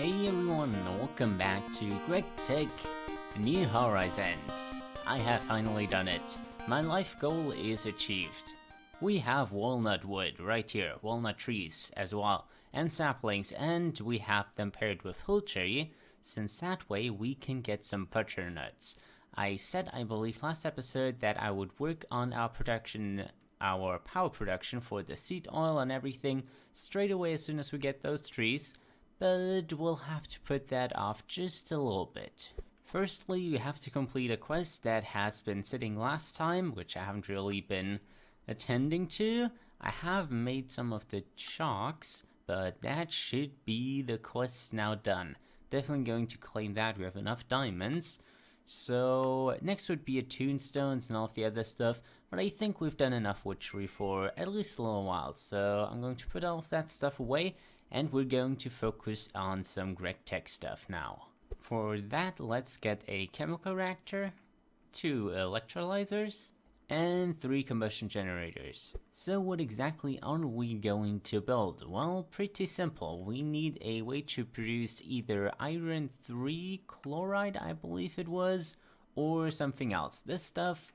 Hey everyone, welcome back to GregTech New Horizons. I have finally done it. My life goal is achieved. We have walnut wood right here, walnut trees as well, and saplings, and we have them paired with hill cherry, since that way we can get some butternuts. I said, I believe last episode, that I would work on our power production for the seed oil and everything straight away as soon as we get those trees. But we'll have to put that off just a little bit. Firstly, we have to complete a quest that has been sitting last time, which I haven't really been attending to. I have made some of the chalks, but that should be the quest now done. Definitely going to claim that. We have enough diamonds. So next would be a tombstones and all of the other stuff, but I think we've done enough witchery for at least a little while, so I'm going to put all of that stuff away. And we're going to focus on some GregTech stuff now. For that, let's get a chemical reactor, 2 electrolyzers, and 3 combustion generators. So what exactly are we going to build? Well, pretty simple. We need a way to produce either iron 3 chloride, I believe it was, or something else. This stuff,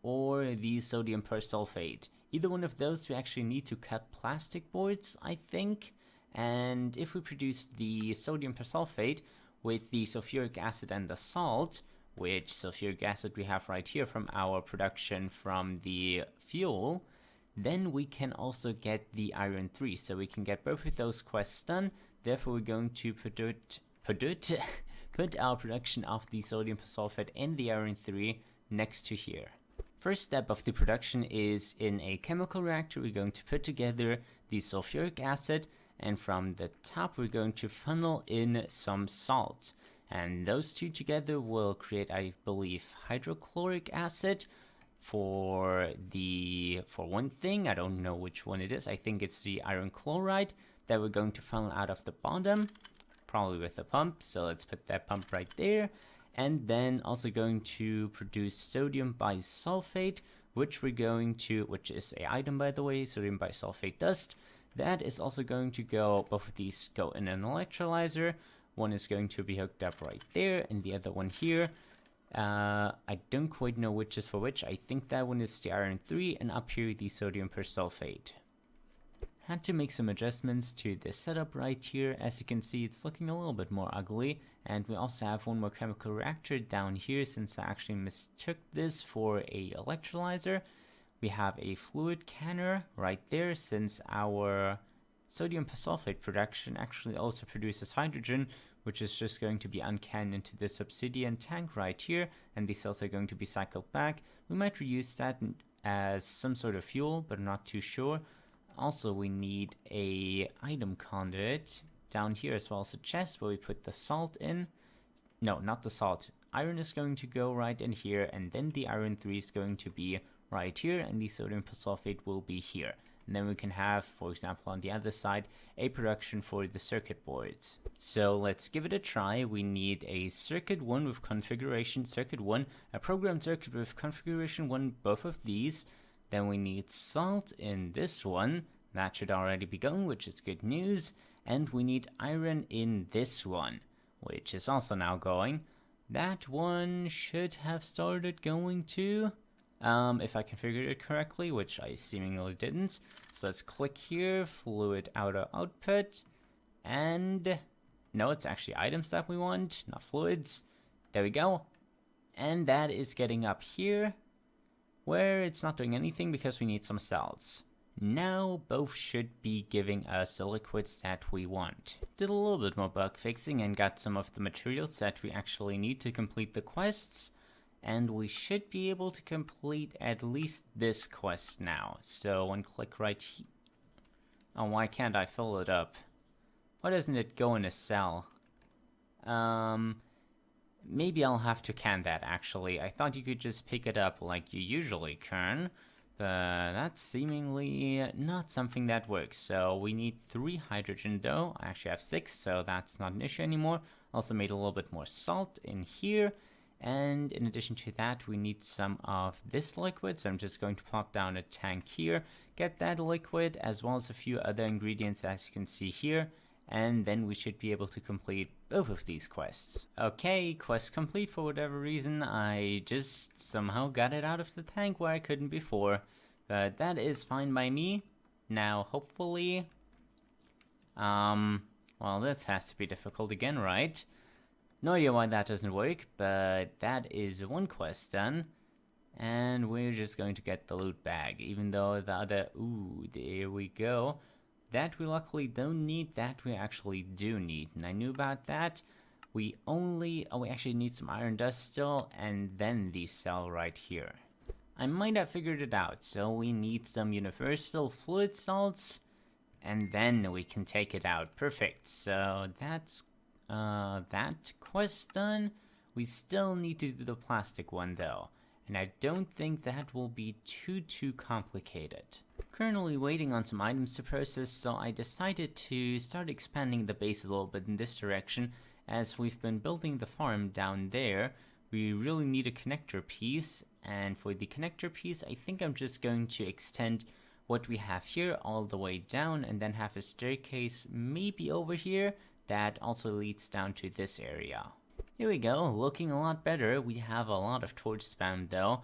or the sodium persulfate. Either one of those, we actually need to cut plastic boards, I think. And if we produce the sodium persulfate with the sulfuric acid and the salt, which sulfuric acid we have right here from our production from the fuel, then we can also get the iron 3. So we can get both of those quests done. Therefore, we're going to put our production of the sodium persulfate and the iron 3 next to here. First step of the production is in a chemical reactor. We're going to put together the sulfuric acid, and from the top we're going to funnel in some salt, and those two together will create, I believe, hydrochloric acid for one thing. I don't know which one it is. I think it's the iron chloride that we're going to funnel out of the bottom, probably with a pump. So let's put that pump right there. And then also going to produce sodium bisulfate, which is a item, by the way, sodium bisulfate dust. That is also going to go, both of these go in an electrolyzer. One is going to be hooked up right there, and the other one here. I don't quite know which is for which. I think that one is the iron 3, and up here the sodium persulfate. Had to make some adjustments to the setup right here. As you can see, it's looking a little bit more ugly. And we also have one more chemical reactor down here, since I actually mistook this for a electrolyzer. We have a fluid canner right there, since our sodium persulfate production actually also produces hydrogen, which is just going to be uncanned into this obsidian tank right here, and these cells are going to be cycled back. We might reuse that as some sort of fuel, but I'm not too sure. Also, we need a item conduit down here, as well as a chest where we put the salt in. No, not the salt. Iron is going to go right in here, and then the iron 3 is going to be right here, and the sodium persulfate will be here. And then we can have, for example, on the other side, a production for the circuit boards. So let's give it a try. We need a circuit 1 with configuration circuit 1, a programmed circuit with configuration 1, both of these. Then we need salt in this one. That should already be going, which is good news. And we need iron in this one, which is also now going. That one should have started going too, if I configured it correctly, which I seemingly didn't. So let's click here, fluid outer output, and no, it's actually items that we want, not fluids. There we go. And that is getting up here, where it's not doing anything because we need some cells. Now both should be giving us the liquids that we want. Did a little bit more bug fixing and got some of the materials that we actually need to complete the quests. And we should be able to complete at least this quest now. So one click right here. Oh, why can't I fill it up? Why doesn't it go in a cell? Maybe I'll have to can that actually. I thought you could just pick it up like you usually can. But that's seemingly not something that works. So we need 3 hydrogen though. I actually have 6, so that's not an issue anymore. Also made a little bit more salt in here. And in addition to that, we need some of this liquid. So I'm just going to plop down a tank here, get that liquid, as well as a few other ingredients as you can see here. and then we should be able to complete both of these quests. Okay, quest complete. For whatever reason, I just somehow got it out of the tank where I couldn't before, but that is fine by me. Now, hopefully, well, this has to be difficult again, right? No idea why that doesn't work, but that is one quest done. And we're just going to get the loot bag, even though the other... Ooh, there we go. That we luckily don't need, that we actually do need. And I knew about that. We actually need some iron dust still, and then the cell right here. I might have figured it out. So we need some universal fluid salts, and then we can take it out. Perfect. So that's that quest done. We still need to do the plastic one though, and I don't think that will be too complicated. Currently waiting on some items to process, so I decided to start expanding the base a little bit in this direction. As we've been building the farm down there, we really need a connector piece, and for the connector piece I think I'm just going to extend what we have here all the way down, and then have a staircase maybe over here that also leads down to this area. Here we go, looking a lot better. We have a lot of torch spam though.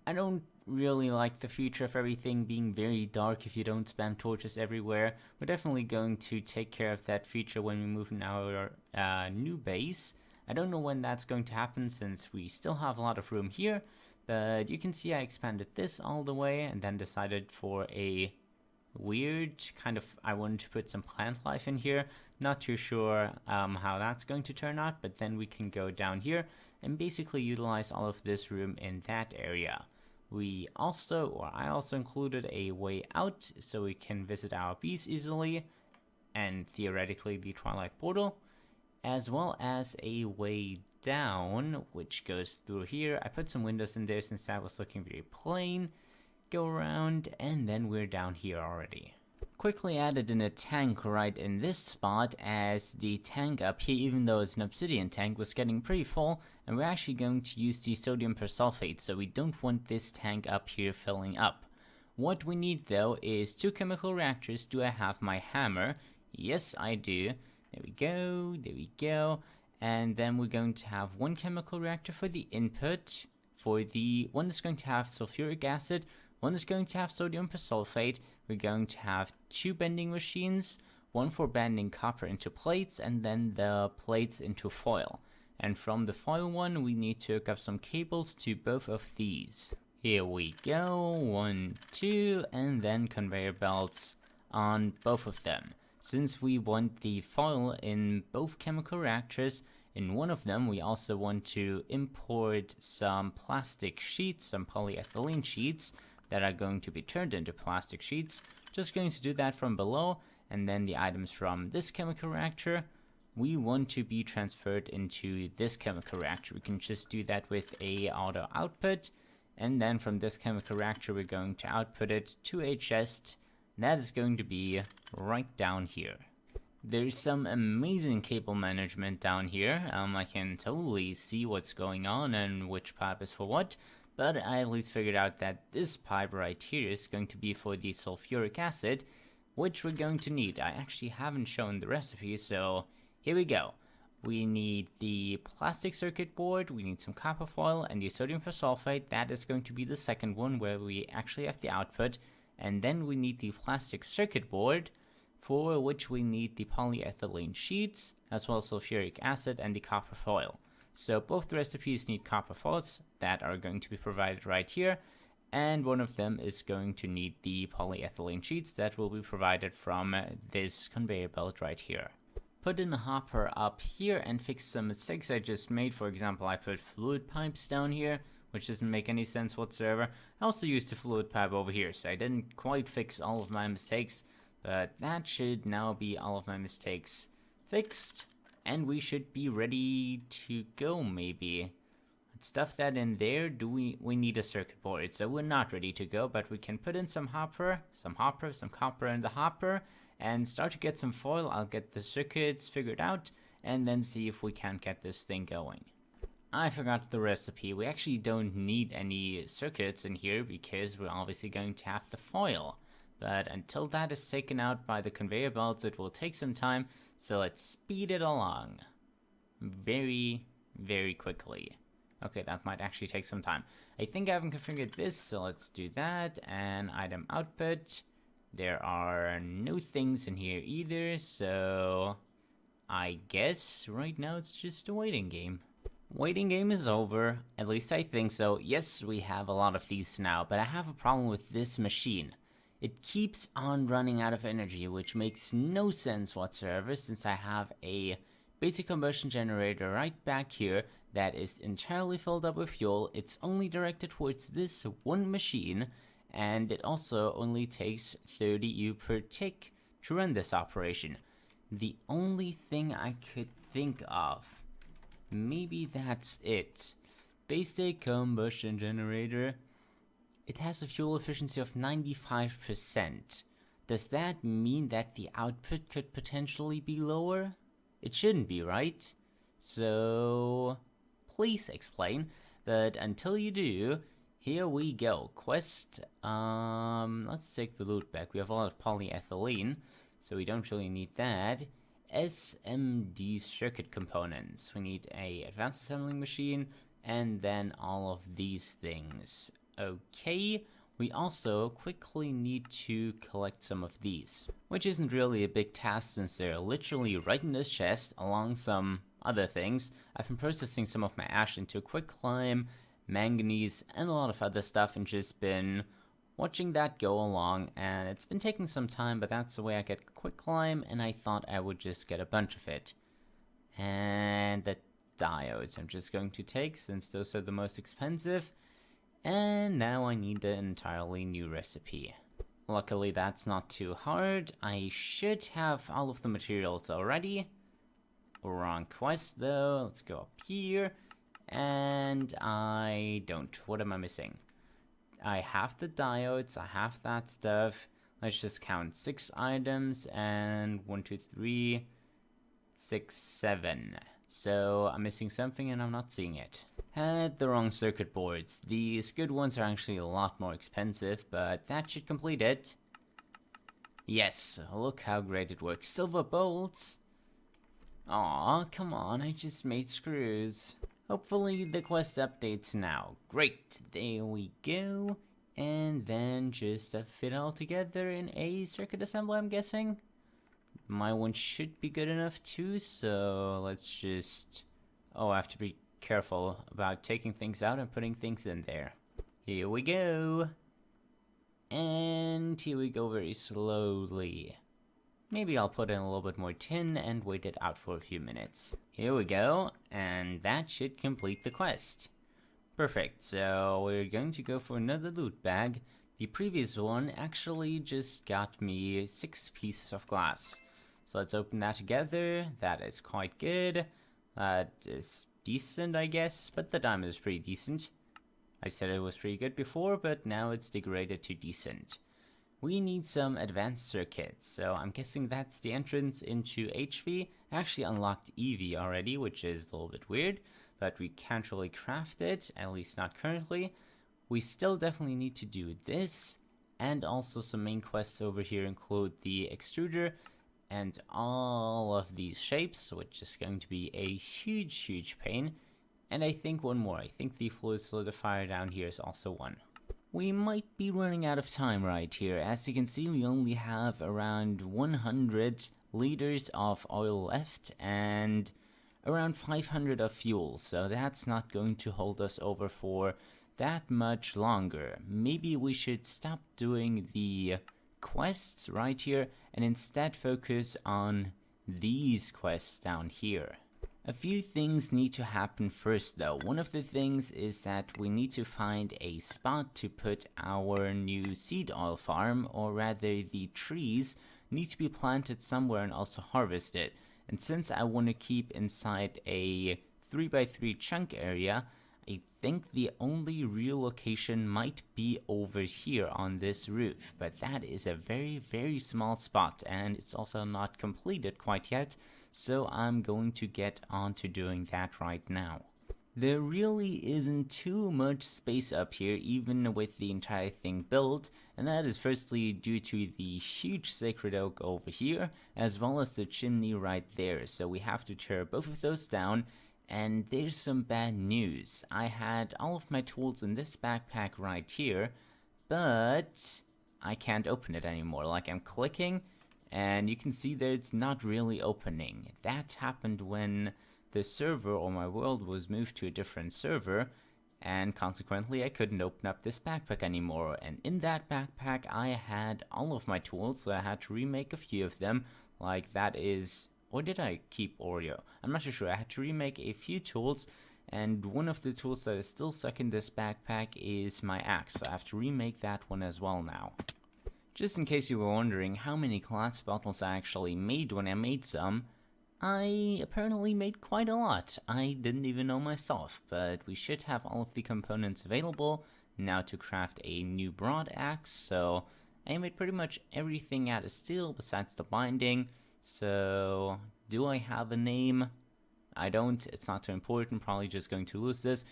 I don't really like the future of everything being very dark if you don't spam torches everywhere. We're definitely going to take care of that feature when we move in our new base. I don't know when that's going to happen since we still have a lot of room here, but you can see I expanded this all the way and then decided for a weird kind of, I wanted to put some plant life in here. Not too sure how that's going to turn out, but then we can go down here and basically utilize all of this room in that area. I also included a way out so we can visit our bees easily, and theoretically the Twilight Portal, as well as a way down which goes through here. I put some windows in there since that was looking very plain. Go around, and then we're down here already. Quickly added in a tank right in this spot, as the tank up here, even though it's an obsidian tank, was getting pretty full, and we're actually going to use the sodium persulfate, so we don't want this tank up here filling up. What we need though is 2 chemical reactors. Do I have my hammer? Yes, I do. There we go. And then we're going to have 1 chemical reactor for the input. For the one that's going to have sulfuric acid, one is going to have sodium persulfate. We're going to have 2 bending machines, one for bending copper into plates, and then the plates into foil. And from the foil one, we need to hook up some cables to both of these. Here we go, 1, 2, and then conveyor belts on both of them. Since we want the foil in both chemical reactors, in one of them we also want to import some plastic sheets, some polyethylene sheets, that are going to be turned into plastic sheets. Just going to do that from below, and then the items from this chemical reactor we want to be transferred into this chemical reactor. We can just do that with a auto output, and then from this chemical reactor we're going to output it to a chest that is going to be right down here. There's some amazing cable management down here. I can totally see what's going on and which pipe is for what. But I at least figured out that this pipe right here is going to be for the sulfuric acid, which we're going to need. I actually haven't shown the recipe, so here we go. We need the plastic circuit board, we need some copper foil, and the sodium persulfate. That is going to be the second one where we actually have the output. And then we need the plastic circuit board, for which we need the polyethylene sheets, as well as sulfuric acid and the copper foil. So both the recipes need copper foils that are going to be provided right here, and one of them is going to need the polyethylene sheets that will be provided from this conveyor belt right here. Put in a hopper up here and fix some mistakes I just made. For example, I put fluid pipes down here, which doesn't make any sense whatsoever. I also used a fluid pipe over here, so I didn't quite fix all of my mistakes, but that should now be all of my mistakes fixed. And we should be ready to go, maybe. Let's stuff that in there. We need a circuit board, so we're not ready to go, but we can put in some copper in the hopper, and start to get some foil. I'll get the circuits figured out, and then see if we can get this thing going. I forgot the recipe. We actually don't need any circuits in here, because we're obviously going to have the foil. But until that is taken out by the conveyor belts, it will take some time, so let's speed it along very, very quickly. Okay, that might actually take some time. I think I haven't configured this, so let's do that. And item output. There are no things in here either, so I guess right now it's just a waiting game. Waiting game is over, at least I think so. Yes, we have a lot of these now, but I have a problem with this machine. It keeps on running out of energy, which makes no sense whatsoever, since I have a basic combustion generator right back here that is entirely filled up with fuel. It's only directed towards this one machine, and it also only takes 30 U per tick to run this operation. The only thing I could think of, maybe that's it. Basic combustion generator. It has a fuel efficiency of 95%. Does that mean that the output could potentially be lower? It shouldn't be, right? So, please explain. But until you do, here we go. Quest, let's take the loot back. We have a lot of polyethylene, so we don't really need that. SMD circuit components. We need a advanced assembling machine, and then all of these things. Okay, we also quickly need to collect some of these, which isn't really a big task since they're literally right in this chest along some other things. I've been processing some of my ash into quicklime, manganese, and a lot of other stuff, and just been watching that go along, and it's been taking some time, but that's the way I get quicklime, and I thought I would just get a bunch of it. And the diodes I'm just going to take, since those are the most expensive. And now I need an entirely new recipe. Luckily that's not too hard. I should have all of the materials already. Wrong quest though. Let's go up here. And I don't. What am I missing? I have the diodes, I have that stuff. Let's just count 6 items, and 1, 2, 3, 6, 7. So I'm missing something and I'm not seeing it. Had the wrong circuit boards. These good ones are actually a lot more expensive, but that should complete it. Yes, look how great it works. Silver bolts. Aw, come on, I just made screws. Hopefully the quest updates now. Great, there we go. And then just fit it all together in a circuit assembly, I'm guessing. My one should be good enough too, so let's just... Oh, I have to be careful about taking things out and putting things in there. Here we go. And here we go very slowly. Maybe I'll put in a little bit more tin and wait it out for a few minutes. Here we go, and that should complete the quest. Perfect, so we're going to go for another loot bag. The previous one actually just got me 6 pieces of glass. So let's open that together. That is quite good. That is decent, I guess, but the diamond is pretty decent. I said it was pretty good before, but now it's degraded to decent. We need some advanced circuits, so I'm guessing that's the entrance into HV. I actually unlocked EV already, which is a little bit weird, but we can't really craft it, at least not currently. We still definitely need to do this, and also some main quests over here include the extruder and all of these shapes, which is going to be a huge pain. And I think one more. I think the fluid solidifier down here is also one. We might be running out of time right here. As you can see, we only have around 100 liters of oil left and around 500 of fuel, so that's not going to hold us over for that much longer. Maybe we should stop doing the quests right here and instead focus on these quests down here. A few things need to happen first though. One of the things is that we need to find a spot to put our new seed oil farm, or rather the trees need to be planted somewhere and also harvested. And since I want to keep inside a 3x3 chunk area, I think the only real location might be over here on this roof, but that is a very small spot and it's also not completed quite yet, so I'm going to get on to doing that right now. There really isn't too much space up here, even with the entire thing built, and that is firstly due to the huge sacred oak over here, as well as the chimney right there, so we have to tear both of those down. And there's some bad news. I had all of my tools in this backpack right here, but I can't open it anymore. Like, I'm clicking, and you can see that it's not really opening. That happened when the server or my world was moved to a different server, and consequently I couldn't open up this backpack anymore. And in that backpack I had all of my tools, so I had to remake a few of them. Like, that is, or did I keep Oreo? I'm not too sure. I had to remake a few tools, and one of the tools that is still stuck in this backpack is my axe, so I have to remake that one as well now. Just in case you were wondering how many glass bottles I actually made when I made some, I apparently made quite a lot. I didn't even know myself, but we should have all of the components available now to craft a new broad axe. So I made pretty much everything out of steel besides the binding. So do I have a name? I don't. It's not too important. Probably just going to lose this.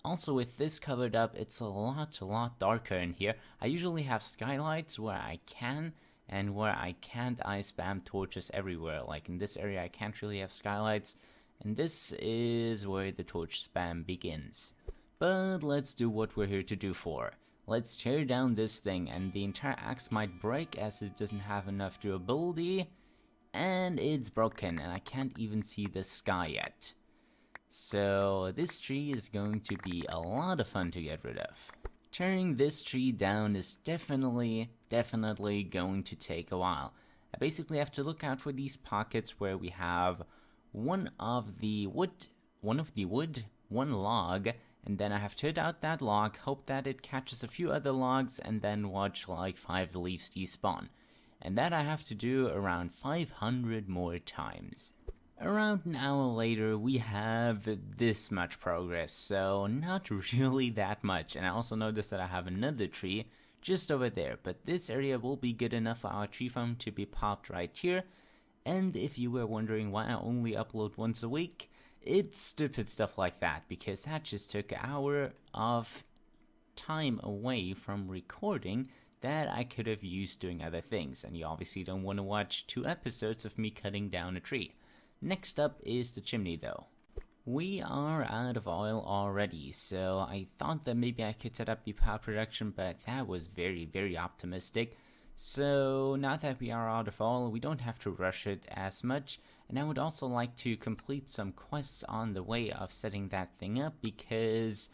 Also, with this covered up, it's a lot darker in here. I usually have skylights where I can, and where I can't, I spam torches everywhere. Like in this area I can't really have skylights, and this is where the torch spam begins. But let's do what we're here to do for. Let's tear down this thing, and the entire axe might break as it doesn't have enough durability, and it's broken, and I can't even see the sky yet. So this tree is going to be a lot of fun to get rid of. Tearing this tree down is definitely going to take a while. I basically have to look out for these pockets where we have one of the wood, one log, and then I have to hit out that log, hope that it catches a few other logs, and then watch like 5 leaves despawn. And that I have to do around 500 more times. Around an hour later, we have this much progress, so not really that much. And I also noticed that I have another tree just over there, but this area will be good enough for our tree farm to be popped right here. And if you were wondering why I only upload once a week, it's stupid stuff like that, because that just took an hour of time away from recording that I could have used doing other things. And you obviously don't want to watch 2 episodes of me cutting down a tree. Next up is the chimney though. We are out of oil already, so I thought that maybe I could set up the power production, but that was very optimistic. So now that we are out of oil, we don't have to rush it as much, and I would also like to complete some quests on the way of setting that thing up, because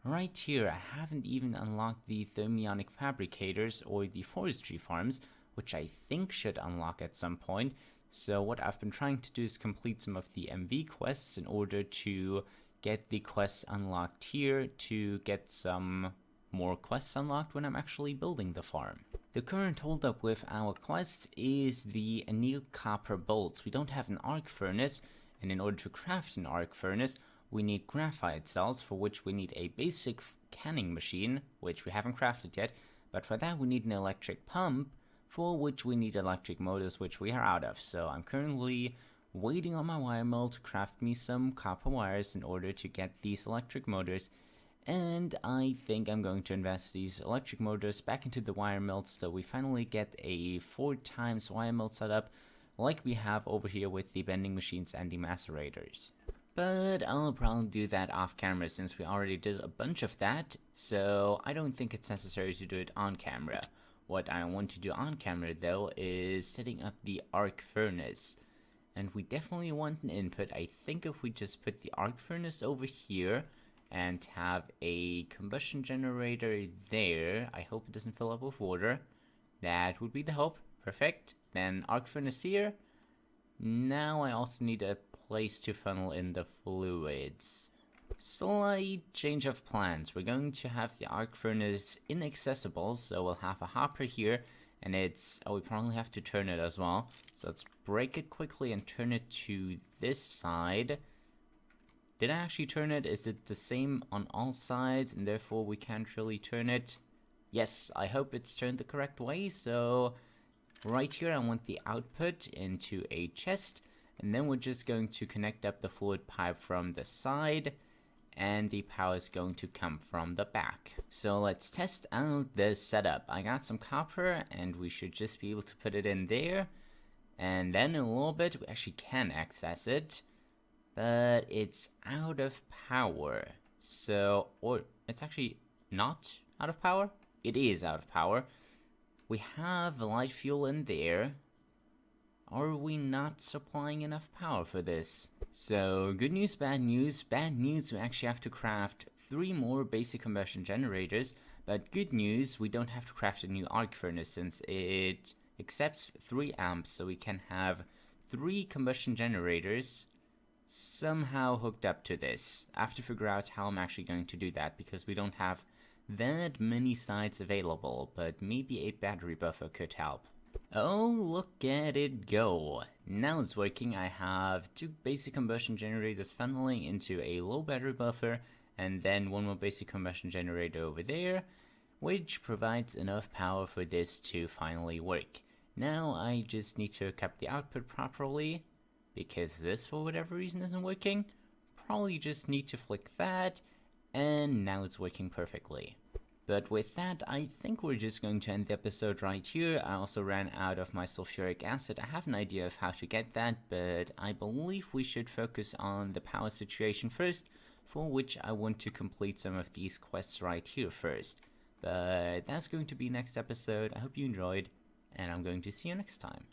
right here I haven't even unlocked the thermionic fabricators or the forestry farms, which I think should unlock at some point. So what I've been trying to do is complete some of the MV quests in order to get the quests unlocked here, to get some more quests unlocked when I'm actually building the farm. The current holdup with our quests is the annealed copper bolts. We don't have an arc furnace, and in order to craft an arc furnace, we need graphite cells, for which we need a basic canning machine, which we haven't crafted yet, but for that we need an electric pump, for which we need electric motors, which we are out of. So I'm currently waiting on my wire mill to craft me some copper wires in order to get these electric motors, and I think I'm going to invest these electric motors back into the wire mill so we finally get a 4 times wire mill setup like we have over here with the bending machines and the macerators. But I'll probably do that off camera since we already did a bunch of that, so I don't think it's necessary to do it on camera. What I want to do on camera though is setting up the arc furnace, and we definitely want an input. I think if we just put the arc furnace over here and have a combustion generator there, I hope it doesn't fill up with water, that would be the hope. Perfect. Then arc furnace here. Now I also need a place to funnel in the fluids. Slight change of plans. We're going to have the arc furnace inaccessible, so we'll have a hopper here, and we probably have to turn it as well. So let's break it quickly and turn it to this side. Did I actually turn it? Is it the same on all sides, and therefore we can't really turn it? Yes, I hope it's turned the correct way. So right here I want the output into a chest, and then we're just going to connect up the fluid pipe from the side. and the power is going to come from the back. So let's test out this setup. I got some copper and we should just be able to put it in there, and then in a little bit we actually can access it, but it's out of power. So, or it's actually not out of power? It is out of power. We have light fuel in there. Are we not supplying enough power for this? So, good news, bad news. Bad news, we actually have to craft 3 more basic combustion generators. But good news, we don't have to craft a new arc furnace since it accepts 3 amps. So we can have 3 combustion generators somehow hooked up to this. I have to figure out how I'm actually going to do that because we don't have that many sites available, but maybe a battery buffer could help. Oh, look at it go. Now it's working. I have 2 basic combustion generators funneling into a low battery buffer, and then 1 more basic combustion generator over there, which provides enough power for this to finally work. Now I just need to hook up the output properly, because this for whatever reason isn't working. Probably just need to flick that, and now it's working perfectly. But with that, I think we're just going to end the episode right here. I also ran out of my sulfuric acid. I have an idea of how to get that, but I believe we should focus on the power situation first, for which I want to complete some of these quests right here first. But that's going to be next episode. I hope you enjoyed, and I'm going to see you next time.